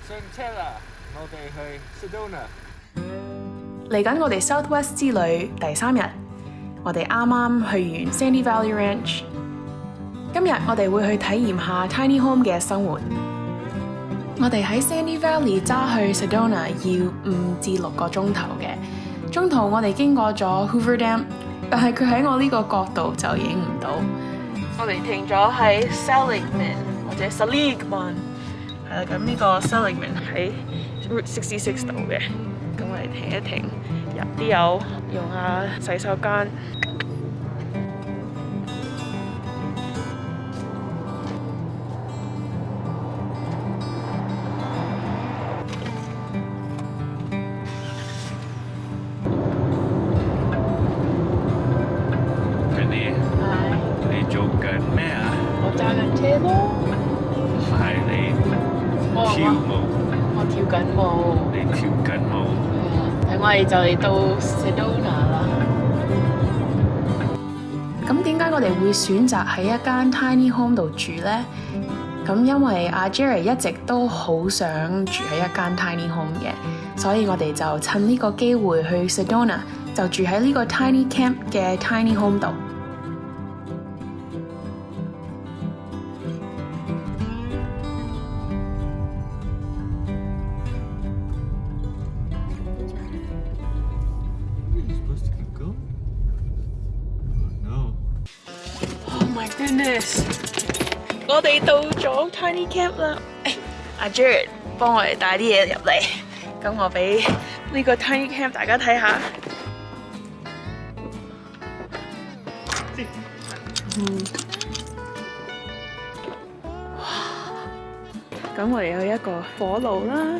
上車啦！我哋去 Sedona。嚟緊我哋 Southwest 之旅第3日，我哋啱啱去完 Sandy Valley Ranch。今日我哋會去體驗下 Tiny Home 嘅生活。我哋喺 Sandy Valley 揸去 Sedona 要5至6個鐘頭嘅，中途我哋經過咗 Hoover Dam， 但係佢喺我呢個角度就影唔到。我哋停咗喺 Seligman 或者 Seligman， 係啦，咁呢個 Seligman 喺 Route 66度嘅，咁我哋停一停，入啲油，用下洗手間。你做緊咩啊？我揸緊車咯。唔係你跳舞。我跳緊舞。你跳緊舞。係啊，我哋就嚟到 Sedona 啦。咁點解我哋會選擇喺一間 Tiny Home 度住呢？咁因為阿 Jerry 一直都好想住喺一間 Tiny Home 嘅，所以我哋就趁呢個機會去 Sedona， 就住喺呢個 Tiny Camp 嘅 Tiny Home 度。Oh my goodness！ 我哋到咗 Tiny Camp 啦。阿 Jared 幫我哋帶啲嘢入嚟，咁我俾呢個 Tiny Camp 大家睇下。咁我哋有一個火爐啦，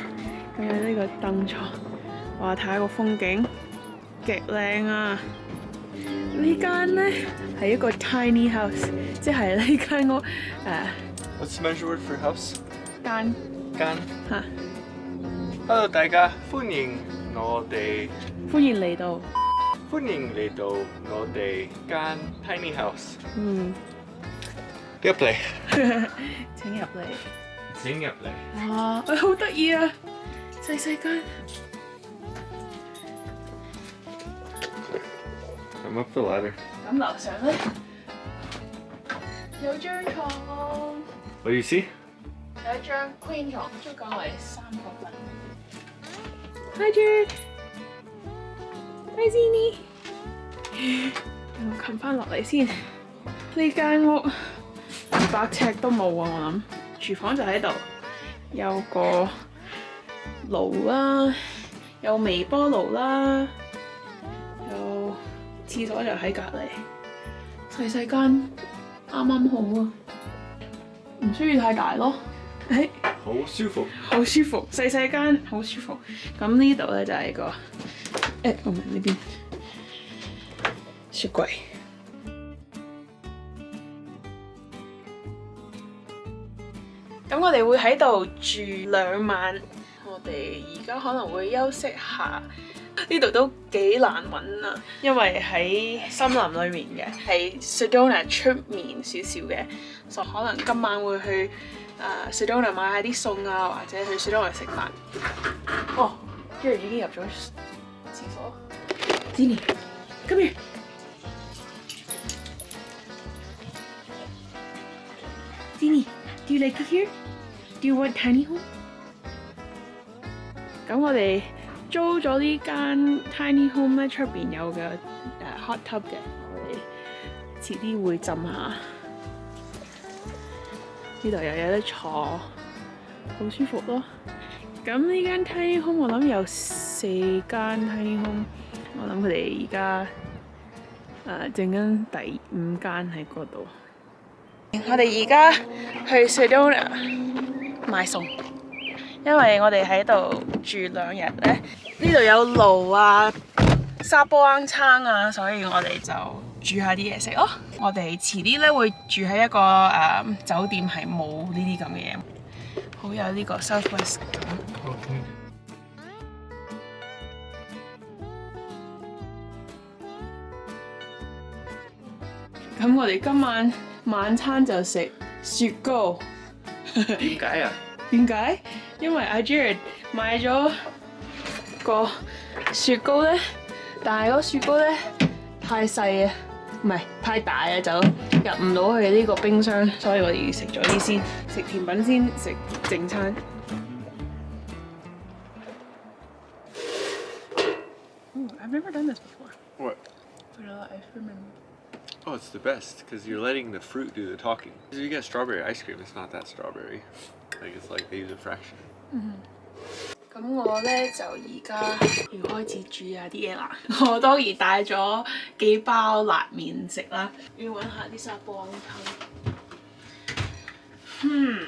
咁有呢個燈床，哇！睇下個風景極靚啊！呢間咧係一個 tiny house， 即係呢間屋What's the Mandarin word for house？ 間嚇。Hello 大家，歡迎嚟到我哋間 tiny house。入嚟。請入嚟。請入嚟。哇！好得意啊，細細間。I'm up the ladder。咁樓上咧有張床。What do you see？ 有一張 queen 床，足夠我哋3個瞓。Hi Jared。Hi Zinnie。我擒翻落嚟先。呢間屋200尺都冇啊！我諗廚房就喺度，有個爐啦，有微波爐啦，有廁所就喺隔離，細細間啱啱好啊，唔需要太大咯。好舒服。好舒服，細細間好舒服。咁呢度咧就係個我明呢邊雪櫃。咁我哋會喺度住2晚，我哋而家可能會休息下。呢度都幾難揾啊，因為喺森林裏面嘅，喺 Sedona 出面少少嘅，所以可能今晚會去Sedona 買下啲餸啊，或者去 Sedona 食飯。哦 Jared 已經入咗廁所。Zinnie come here。Zinnie do you like it here? Do you want tiny home? 咁我哋租咗呢間 tiny home 咧，出邊有嘅hot tub 嘅，我哋遲啲會浸下。呢度又有得坐，好舒服咯。咁呢間 tiny home 我諗有4間 tiny home， 我諗佢哋而家剩緊第5間喺嗰度。我哋而家去 Sedona 買餸，因為我哋喺度住2日咧，呢度有爐啊、沙煲罌罉啊，所以我哋就煮下啲嘢食咯。我哋遲啲咧會住喺一個酒店，係冇呢啲咁嘅嘢，好有呢個 Southwest 感。咁我哋今晚晚餐就食雪糕。點解啊？點解？因為阿 Jared 買咗個雪糕咧，但係嗰雪糕咧太細啊，唔係太大啊，就入唔到去呢個冰箱，所以我哋要食咗啲先，食甜品先，食正餐。I've never done this before. What? Vanilla ice cream and... Oh, it's the best because you're letting the fruit do the talking. If you get strawberry ice cream, it's not that strawberry. Like it's like they use a fraction. 咁我咧就而家要開始煮下啲嘢啦。我當然帶咗幾包辣麵食啦，要揾下啲沙煲湯。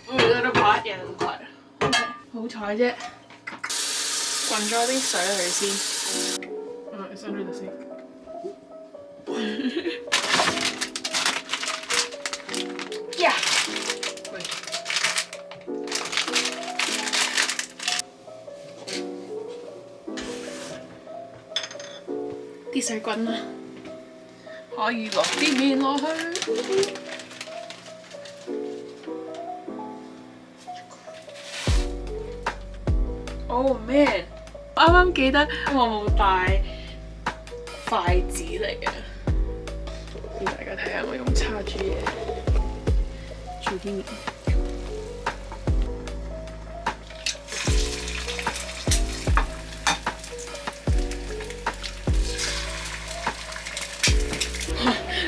Little pot, yeah, little pot. Okay. 好彩啫，滾咗啲水佢先。It's under the sink. Yeah. 啲水滾啦，可以落啲麵落去。Oh man！ 啱啱記得我冇帶筷子嚟嘅，俾大家睇下我用叉煮嘢，煮啲麵。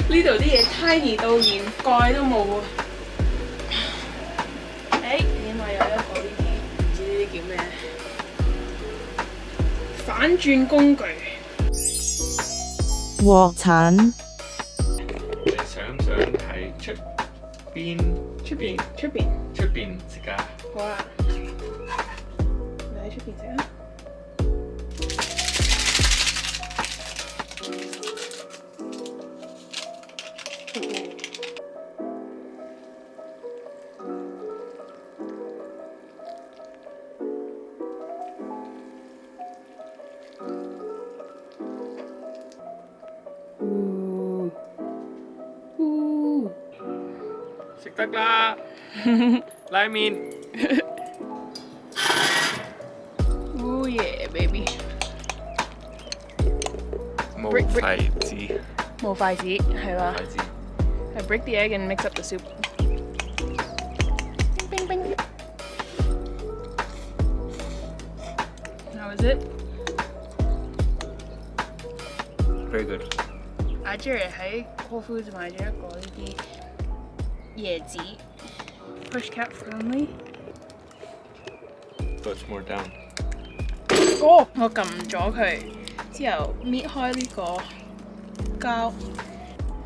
呢度啲嘢 tiny 到連蓋都冇啊！起碼有一個呢啲，唔知呢啲叫咩？反轉工具。鑊鏟。你想唔想喺出邊食㗎？好啊，你喺出邊食啊！食得啦，拉麵。Oh yeah, baby！ 冇筷子，冇筷子，係啦。筷子。I break the egg and mix up the soup. Bing bing. How is it? Very good. 阿 Jerry 喺 Whole Foods 買咗一個呢啲椰子 push cap friendly。Touch more down。哦，我撳咗佢之後搣開呢個膠。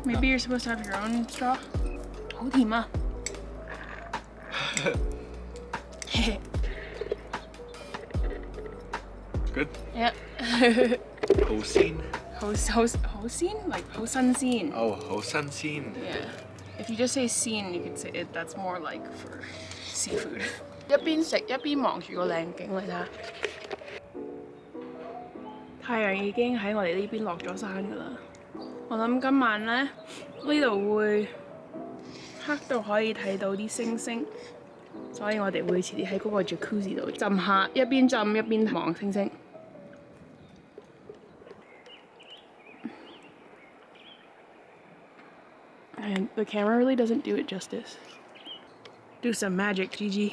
Maybe you're supposed to have your own straw。好甜啊！Good。Yeah 好鮮。好鮮 like 好新鮮。哦，好新鮮。Yeah. If you just say scene, you could say it. That's more like for seafood. 一邊食一邊望住個靚景，你睇下。太陽已經喺我哋呢邊落咗山㗎啦。我諗今晚咧呢度會黑到可以睇到啲星星，所以我哋會遲啲喺嗰個 jacuzzi 度浸下，一邊浸一邊望星星。And the camera really doesn't do it justice. Do some magic, Gigi.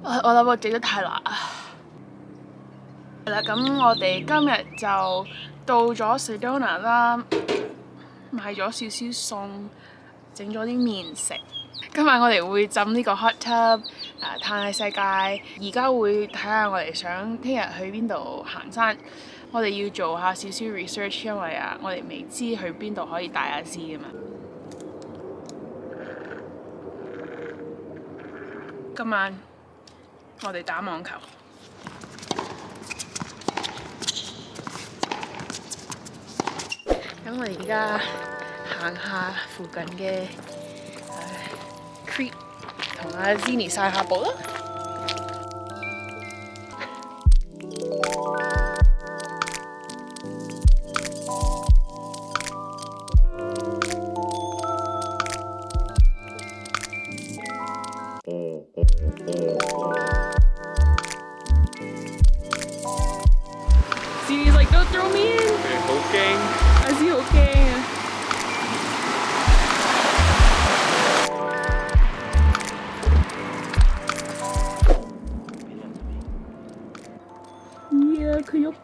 我諗我整得太辣啊！係啦，咁我哋今日就到咗 Sedona 啦，買咗少少餸，整咗啲麵食。今晚我哋會浸呢個 hot tub， 嘆下世界。而家會睇下我哋想聽日去邊度行山。我哋要做下少少 research， 因為我哋未知去邊度可以帶阿詩㗎嘛。今晚我哋打網球。咁我哋而家行下附近嘅creek， 同阿 Zinnie 曬下步啦。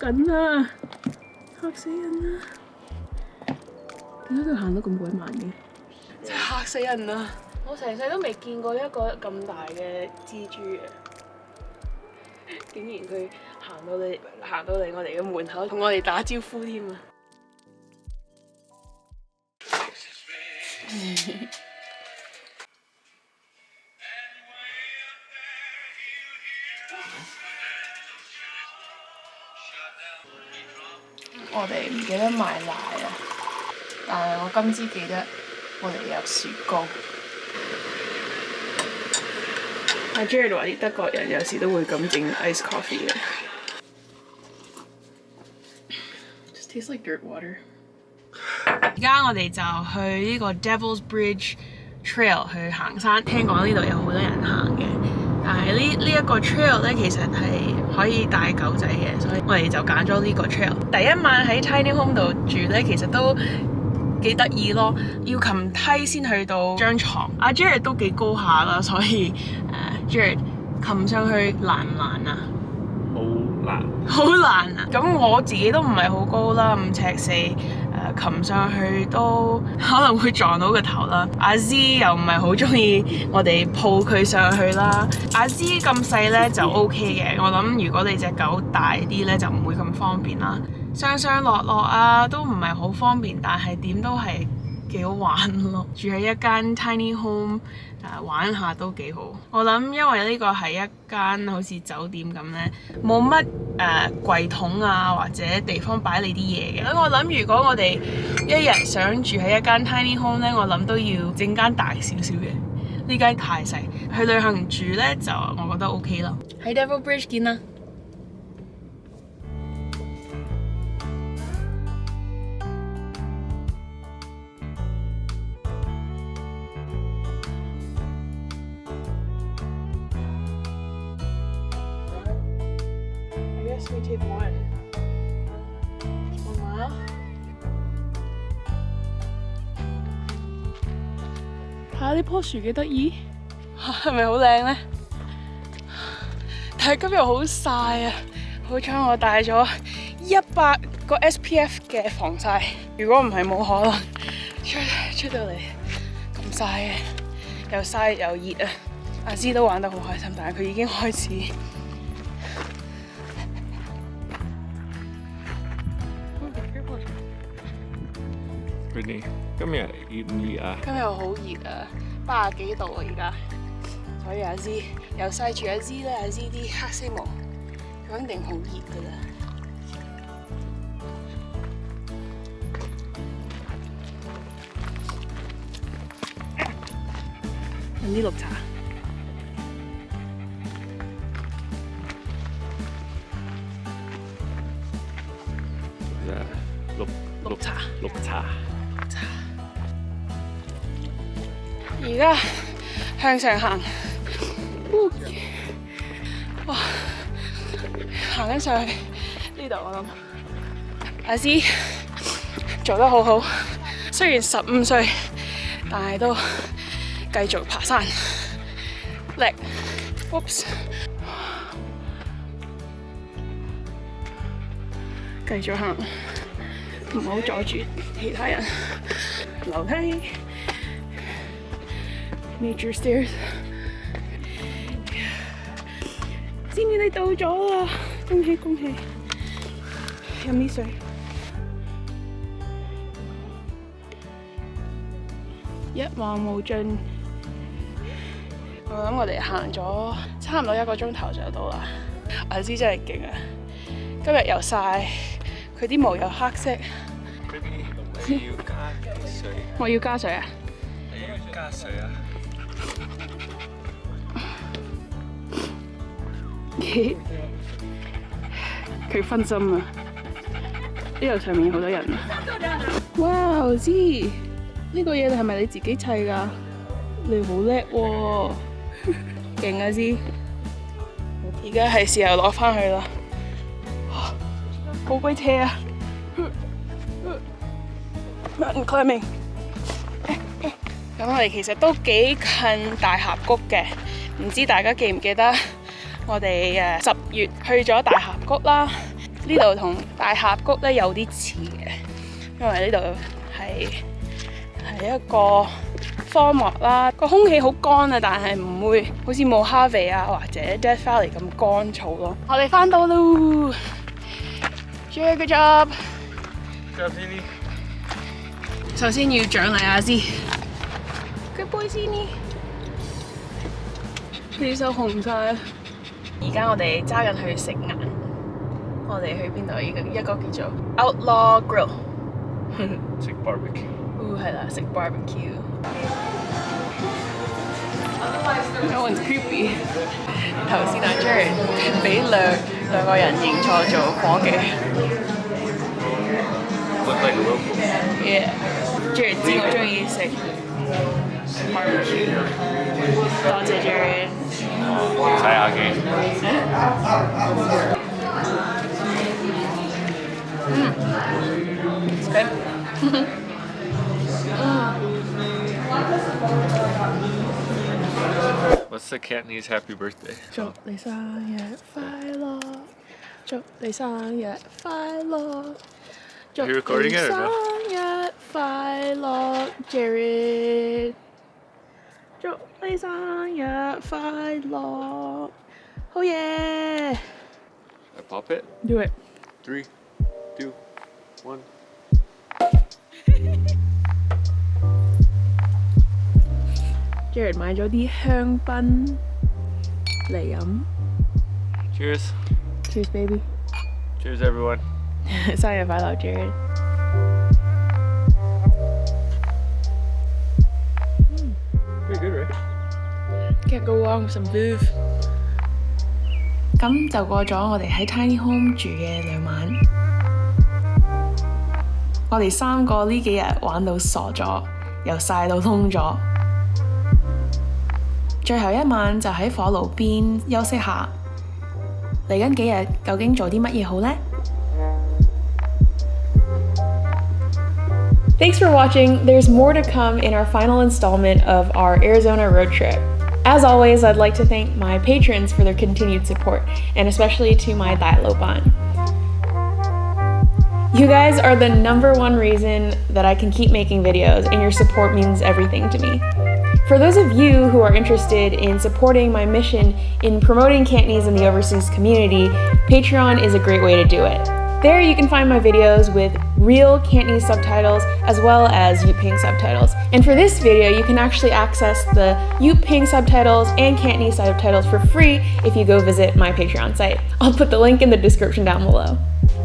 緊啊！嚇死人啦！點解佢行得咁鬼慢嘅？真係嚇死人啦！我成世都未見過一個咁大嘅蜘蛛嘅，竟然佢行到嚟我哋嘅門口，同我哋打招呼添啊！我哋唔記得買奶啊，但係我今朝記得我哋有雪糕。阿 Jared 話啲德國人有時都會咁整 ice coffee 嘅。Just tastes like dirt water。而家我哋就去呢個 Devil's Bridge Trail 去行山，聽講呢度有好多人行嘅。但係呢一個 trail 咧，其實係可以帶狗仔嘅，所以我哋就揀咗呢個 trail。第一晚喺 Tiny Home 度住咧，其實都幾得意咯，要擒梯先去到張床。阿 Jared 都幾高下啦，所以Jared 擒上去難唔難啊？好難啊！咁我自己都唔係好高啦，5尺4，擒上去都可能會撞到個頭啦。阿 Z 又唔係好中意我哋抱佢上去啦。阿 Z 咁細咧就 OK 嘅，我諗如果你隻狗大啲咧就唔會咁方便啦。上落落啊都唔係好方便，但係點都係幾好玩咯。住喺一間 tiny home，玩下都幾好。我諗因為呢個係一間好似酒店咁呢，冇乜櫃桶啊或者地方擺你啲嘢嘅。我諗如果我哋一日想住喺一間 tiny home 呢，我諗都要整間大少少嘅。呢間太細，去旅行住呢，就我覺得 OK 啦。喺 Devil Bridge 見啦。We take one mile. 睇下呢棵樹幾得意，係咪好靚呢？但係今日好曬啊！好彩我帶咗100個 SPF 嘅防曬，如果唔係冇可能出到嚟咁曬嘅，又曬又熱啊！阿芝都玩得好開心，但係佢已經開始。今日熱唔熱啊？今日好熱啊，80幾度啊而家，所以阿 Z 又曬住阿 Z 咧，阿 Z 啲黑色毛，佢肯定好熱噶啦。飲啲綠茶。綠茶。而家向上行，哇！行緊上去呢度，我諗阿 Z 做得好好，雖然15歲，但係都繼續爬山，力 ，oops， 繼續行，唔好阻住其他人，樓梯。Nature stairs， 知唔知你到咗啦？恭喜恭喜！飲啲水。一望無盡。我諗我哋行咗差唔多1個鐘頭就到啦。阿芝真係勁啊！今日又曬，佢啲毛又黑色。我要加水啊！加水啊！佢分心啊！呢度上面好多人啊！哇，知呢個嘢係咪你自己砌㗎？你好叻喎，勁啊知！而家係時候攞返去啦，好鬼斜啊 ！Mountain climbing。咁我哋其實都幾近大峽谷嘅，唔知大家記唔記得我哋10月去咗大峽谷啦？呢度同大峽谷咧有啲似嘅，因為呢度係一個荒漠啦，個空氣好乾啊，但係唔會好似 Mojave 啊或者 Death Valley 咁乾燥咯。我哋翻到咯 ，Good job！ 首先要獎勵阿芝 ，Good boy Zinnie， 你手紅晒。而家我哋揸緊去食晏，我哋去邊度？一個叫做 Outlaw Grill， 食 barbecue。係啦，食 barbecue。No one's creepy。頭先阿 Jared 俾兩個人認錯做伙計。Look like a local. Yeah。Jared 知我中意食 barbecue。多謝 Jared。睇下嘅。It's good。What's the Cantonese happy birthday? 祝你生日快樂，祝你生日快樂，祝 Are you recording 你 it or 生 no? 日快樂 ，Jared。祝你生日快樂，好嘢 I pop it? ！Do it。 3, 2, 1. Jared 買咗啲香檳嚟飲。Cheers. Cheers, baby！ Cheers, everyone. 生日快樂 ，Jared！ Pretty good, right? Can't go wrong with some beef。咁就過咗我哋喺 Tiny Home 住嘅2晚。我哋3個呢幾日玩到傻咗，又曬到通咗。最後1晚就喺火爐邊休息下。嚟緊幾日究竟做啲乜嘢好呢？ Thanks for watching. There's more to come in our final installment of our Arizona road trip. As always, I'd like to thank my patrons for their continued support, and especially to my Dailoban. You guys are the #1 reason that I can keep making videos, and your support means everything to me. For those of you who are interested in supporting my mission in promoting Cantonese in the overseas community, Patreon is a great way to do it. There you can find my videos with real Cantonese subtitles as well as Yuping subtitles. And for this video, you can actually access the Yuping subtitles and Cantonese subtitles for free if you go visit my Patreon site. I'll put the link in the description down below.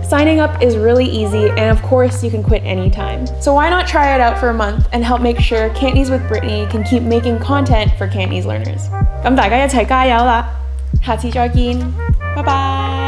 Signing up is really easy, and of course you can quit anytime. So why not try it out for a month and help make sure Cantonese with Brittany can keep making content for Cantonese learners. 咁大家一齊加油啦！下次再見，拜拜。